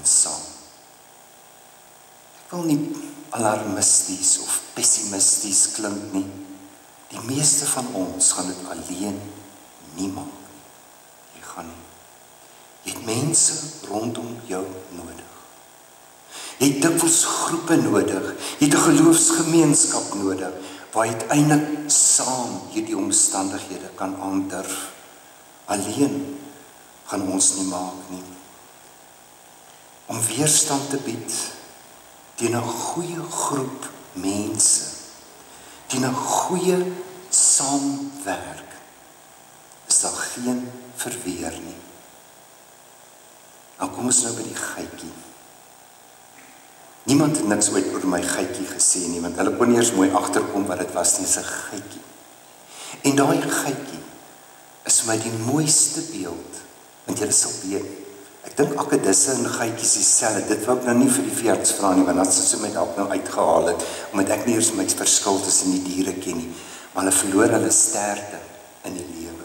saam. Ek wil nie alarmisties of pessimisties klink nie. Die meeste van ons gaan dit alleen nie maak nie. Jy gaan nie. Jy het mense rondom jou nodig. Jy het dikwels groepe nodig. Jy het 'n geloofsgemeenskap nodig, waar jy uiteindelik saam hierdie omstandighede kan aandurf. Alleen gaan ons nie maak nie. Om weerstand te bied teen 'n goeie groep mense, teen 'n goeie saamwerk, is daar geen verweer nie. Nou kom ons nou by die geitjie. Niemand het niks ooit oor my geitjie gesê nie, want hulle kon eers mooi agterkom wat dit was, nie 'n geitjie. En daai geitjie is vir my die mooiste beeld, want jy sal weet, ek dink akkedisse en geitjies dieselfde. Dit wou ek nou nie vir die veearts vra nie, want dan sou sy my dalk nou uitgehaal het, omdat ek nie eers my verskil tussen die diere ken nie, maar hulle verloor hulle sterkte in die lewe.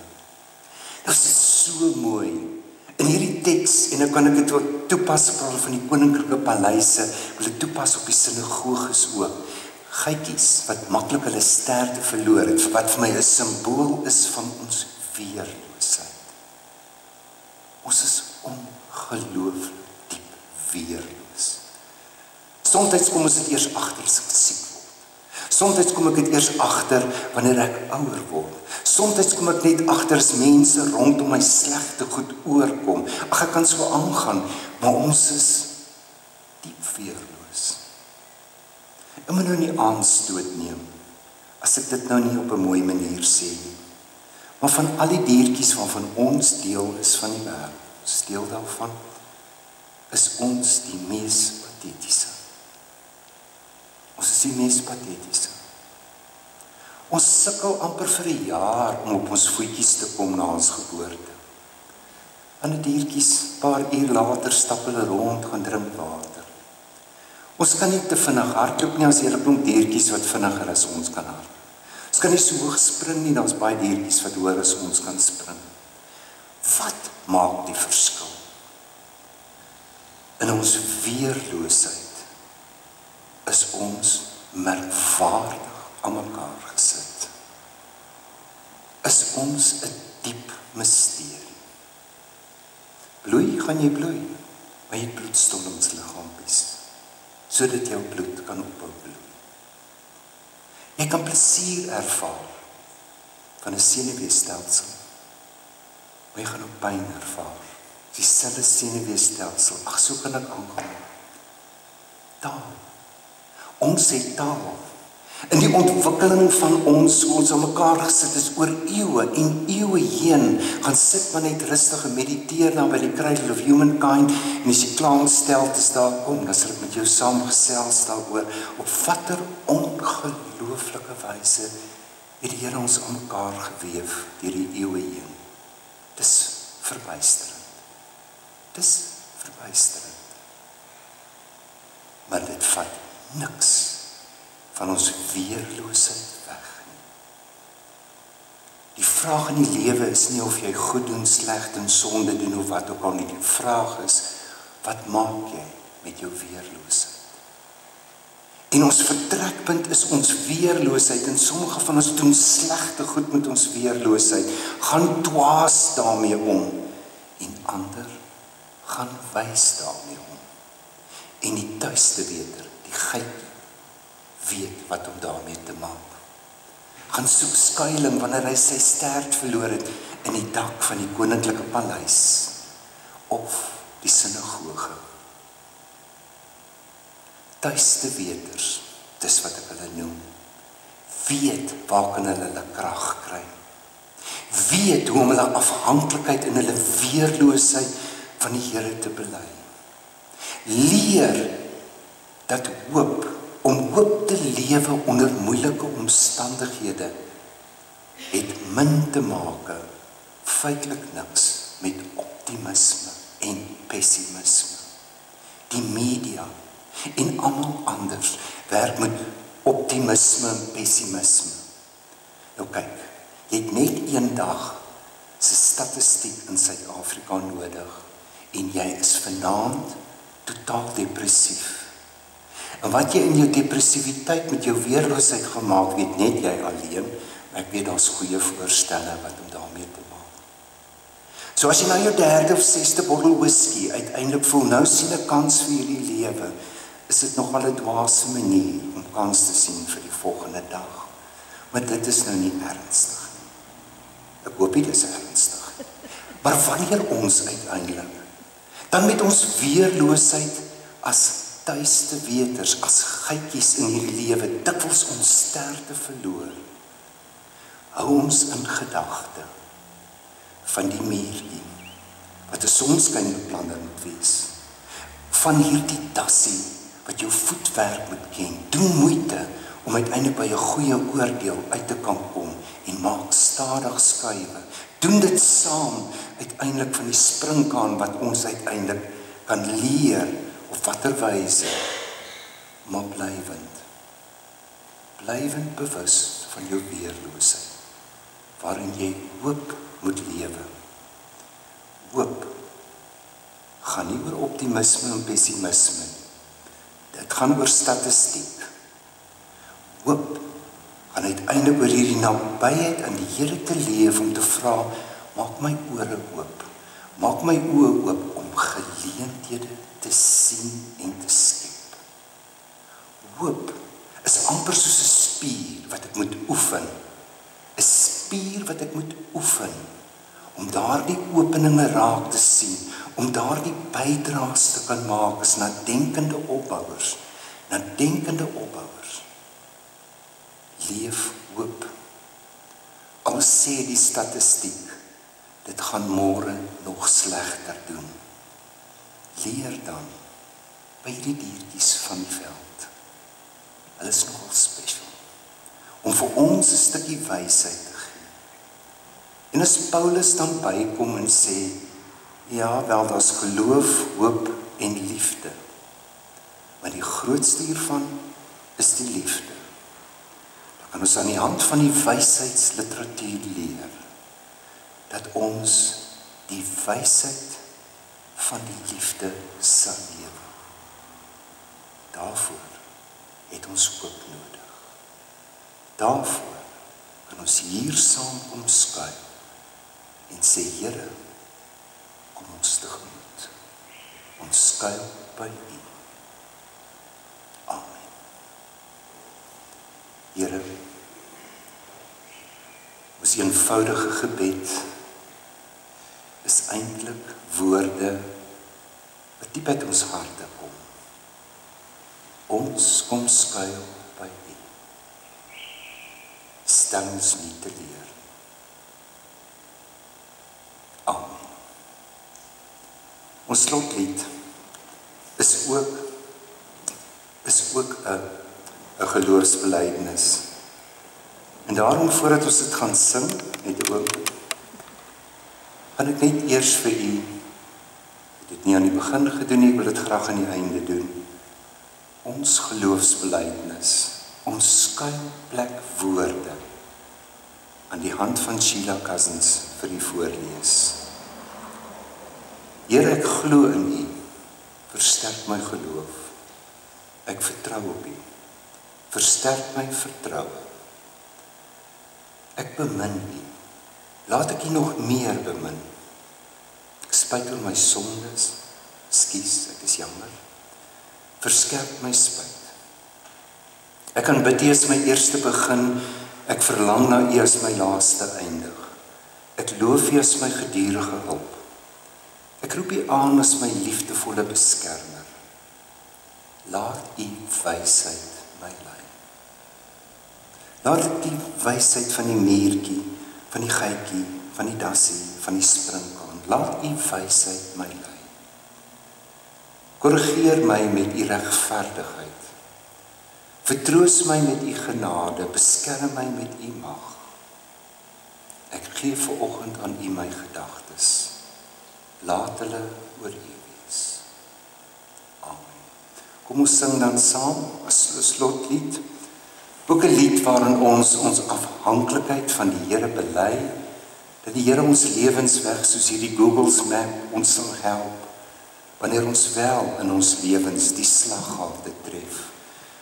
Dit is so mooi. In hierdie teks, en dan kan ek dit ook toepas van die koninklike paleise, wil ek toepas op die sinagoges ook. Geitjies wat maklik hulle sterkte verloor het, wat vir my 'n simbool is van ons weerloosheid. Ons is ongelooflik diep weerloos. Soms kom ons dit eers agter as ek siek word. Soms kom ek dit eers agter wanneer ek ouer word. Soms kom ek net agter as mense rondom my slegte goed oorkom. Ag, ek kan so aangaan, maar ons is diep weerloos. Ek moet nou nie aanstoot neem, as ek dit nou nie op 'n mooi manier sê nie. Maar van al die diertjies waarvan ons deel is van die wêreld, ons deel daarvan, is ons die mees patetiese. Ons is die mees patetiese. Ons sukkel amper vir 'n jaar om op ons voetjies te kom na ons geboorte. En die diertjies, paar uur later stap hulle rond, gaan drink water. Ons kan nie te vinnig hardloop nie, as jy 'n klomp diertjies wat vinniger as ons kan hardloop. Ons kan nie so hoog spring nie, daar's baie diertjies wat hoër as ons kan spring. Wat maak die verskil? In ons weerloosheid is ons merkwaardig aan mekaar gesit. Is ons 'n diep misterie. Bloei, gaan jy bloei, maar jy het bloedstollingsliggaampies, sodat jou bloed kan ophou bloei. Jy kan plesier ervaar van 'n senuweestelsel, maar jy gaan ook pyn ervaar. Dieselfde senuweestelsel, ag, so kan ek aangaan. Taal. Ons het taal. In die ontwikkeling van ons, hoe ons aan mekaar gesit is oor eeue en eeue heen, gaan sit maar net rustig en mediteer dan by die Cradle of Humankind, en as jy klaar stel te staan kom, dan sal ek met jou saamgesels daaroor, op watter ongelooflike wyse het die Here ons aan mekaar geweef deur die eeue heen. Dis verbuisterend. Dis verbuisterend. Maar dit vat niks van ons weerloosheid weg. Die vraag in die lewe is nie of jy goed doen, sleg doen, sonde doen of wat ook al nie. Die vraag is, wat maak jy met jou weerloosheid? En ons vertrekpunt is ons weerloosheid, en sommige van ons doen slegte goed met ons weerloosheid, gaan dwaas daarmee om, en ander gaan wys daarmee om. En die tuiste weter, die geit, weet wat om daarmee te maak. Gaan soek skuiling wanneer hy sy stert verloor het in die dak van die koninklike paleis of die sinagoge. Tuiste weters, dis wat ek hulle noem, weet waar kan hulle krag kry. Weet hoe om hulle afhanklikheid en hulle weerloosheid van die Here te bely. Leer dat hoop, om hoop te lewe onder moeilike omstandighede, het min te maak, feitelik niks, met optimisme en pessimisme. Die media en almal anders werk met optimisme en pessimisme. Nou kyk, jy het net een dag se statistiek in Suid-Afrika nodig, en jy is vanaand totaal depressief. En wat jy in jou depressiviteit met jou weerloosheid gemaak, weet net jy alleen, maar ek weet daar's goeie voorstelle wat om daarmee te maak. So as jy nou jou 3de of 6de bottel whisky uiteindelik voel, nou sien 'n kans vir hierdie lewe, is dit nogal 'n dwaase manier om kans te sien vir die volgende dag. Maar dit is nou nie ernstig nie. Ek hoop nie dis ernstig. Maar wanneer ons uiteindelik, dan met ons weerloosheid as tuiste weters, as geitjies in hierdie lewe, dikwels ons sterkte verloor, hou ons in gedagte van die muurtjie, wat 'n sonskynbeplanner moet wees, van hierdie dassie, wat jou voetwerk moet ken, doen moeite, om uiteindelik by 'n goeie oordeel uit te kan kom, en maak stadig skuwe, doen dit saam, uiteindelik van die springkaan, wat ons uiteindelik kan leer, op watter wyse, maar blywend bewus van jou weerloosheid, waarin jy hoop moet lewe. Hoop gaan nie oor optimisme en pessimisme, dit gaan oor statistiek. Hoop gaan uiteindelik oor hierdie nabyheid aan die Here te leef, om te vra, maak my ore oop, maak my oë oop, om geleenthede te sien en te skep. Hoop is amper soos 'n spier wat ek moet oefen. 'n Spier wat ek moet oefen, om daardie openinge raak te sien, om daardie bydraes te kan maak as nadenkende opbouers. Leef hoop. Al sê die statistiek, dit gaan môre nog slegter doen. Leer dan by die diertjies van die veld. Hulle is nogal special, om vir ons 'n stukkie wysheid te gee. En as Paulus dan bykom en sê, ja, wel, daar's geloof, hoop en liefde, maar die grootste hiervan is die liefde. Dan kan ons aan die hand van die wysheidsliteratuur leer, dat ons die wysheid van die liefde sal lewe. Daarvoor het ons hoop nodig. Daarvoor kan ons hier saam kom skuil en sê, Here, kom ons tegemoet. Ons skuil by U. Amen. Here, ons eenvoudige gebed is eintlik woorde wat diep uit ons harte kom. Ons kom skuil by U. Stel ons nie teleur. Amen. Ons slotlied is ook 'n geloofsbelijdenis. En daarom, voordat ons dit gaan sing, net ook, gaan ek net eers vir u, ek het dit nie aan die begin gedoen nie, ek wil dit graag aan die einde doen, ons geloofsbelijdenis, ons skuilplek woorde, aan die hand van Sheila Cousins vir u voorlees. Here, ek glo in u, versterk my geloof, ek vertrou op u, versterk my vertroue, ek bemin u, laat ek u nog meer bemin, ek spyt oor my sondes, skies, ek is jammer, verskerp my spyt, ek aanbid u as my eerste begin, ek verlang na u as my laaste eindig, ek loof u as my gedurende hulp, ek roep u aan as my liefdevolle beskermer, laat u wysheid my lei. Laat ek die wysheid van die muurtjie, van die geitjie, van die dassie, van die springkaan, laat u wysheid my lei. Korrigeer my met u regverdigheid, vertroos my met u genade, beskerm my met u mag. Ek gee vanoggend aan u my gedagtes, laat hulle oor u wees. Amen. Kom ons sing dan saam as 'n slotlied, ook 'n lied waarin ons afhanklikheid van die Here bely, dat die Here ons lewensweg soos hierdie Google's map ons sal help, wanneer ons wel in ons lewens die slaghalte tref,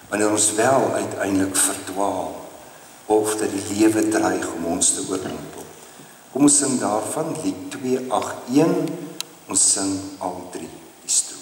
wanneer ons wel uiteindelik verdwaal, of dat die lewe dreig om ons te oorrompel. Kom ons sing daarvan, lied 281, ons sing al 3 die strofes.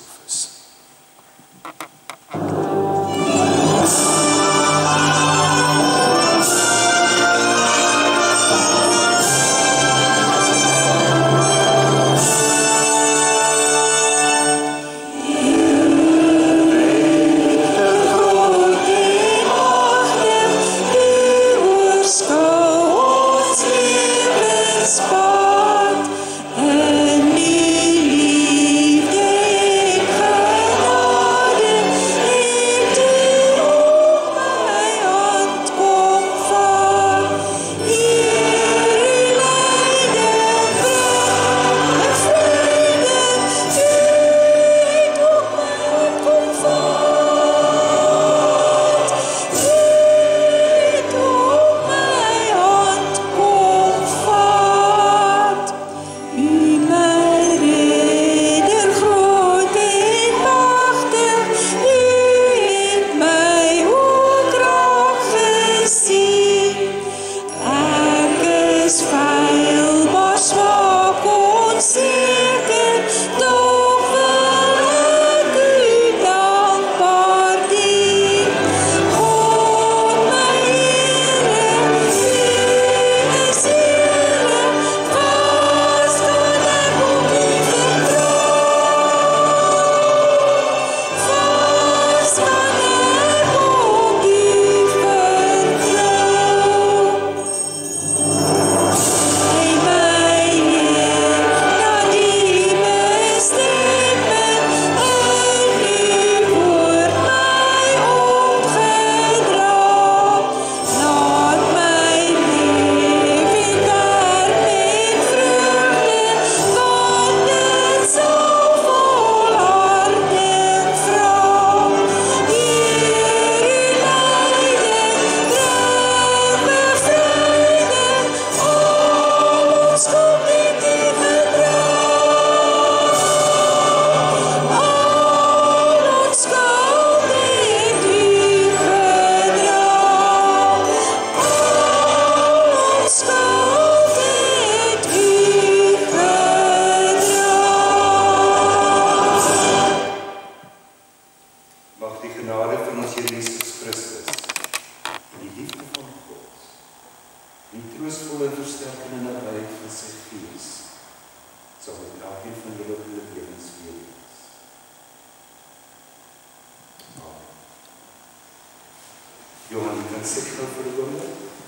Johan, jy kan sit gou vir 'n oomblik.